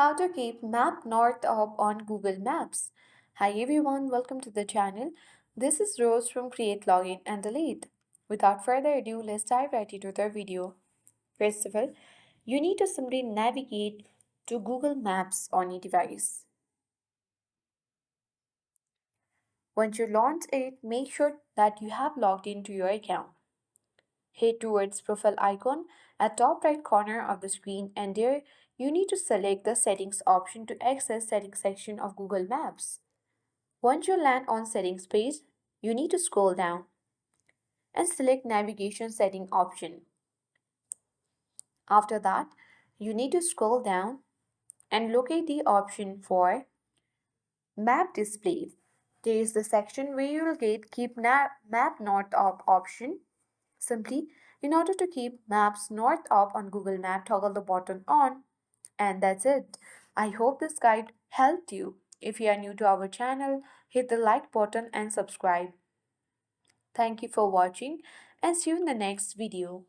How to keep map north up on Google Maps. Hi everyone, welcome to the channel. This is Rose from Create Login and Delete. Without further ado, let's dive right into the video. First of all, you need to simply navigate to Google Maps on your device. Once you launch it, make sure that you have logged into your account. Head towards profile icon at top right corner of the screen and there you need to select the settings option to access settings section of Google Maps. Once you land on settings page, you need to scroll down and select navigation setting option. After that, you need to scroll down and locate the option for map display. There is the section where you will get keep map north up option. Simply, in order to keep maps north up on Google Map, toggle the button on. And that's it. I hope this guide helped you. If you are new to our channel, hit the like button and subscribe. Thank you for watching and see you in the next video.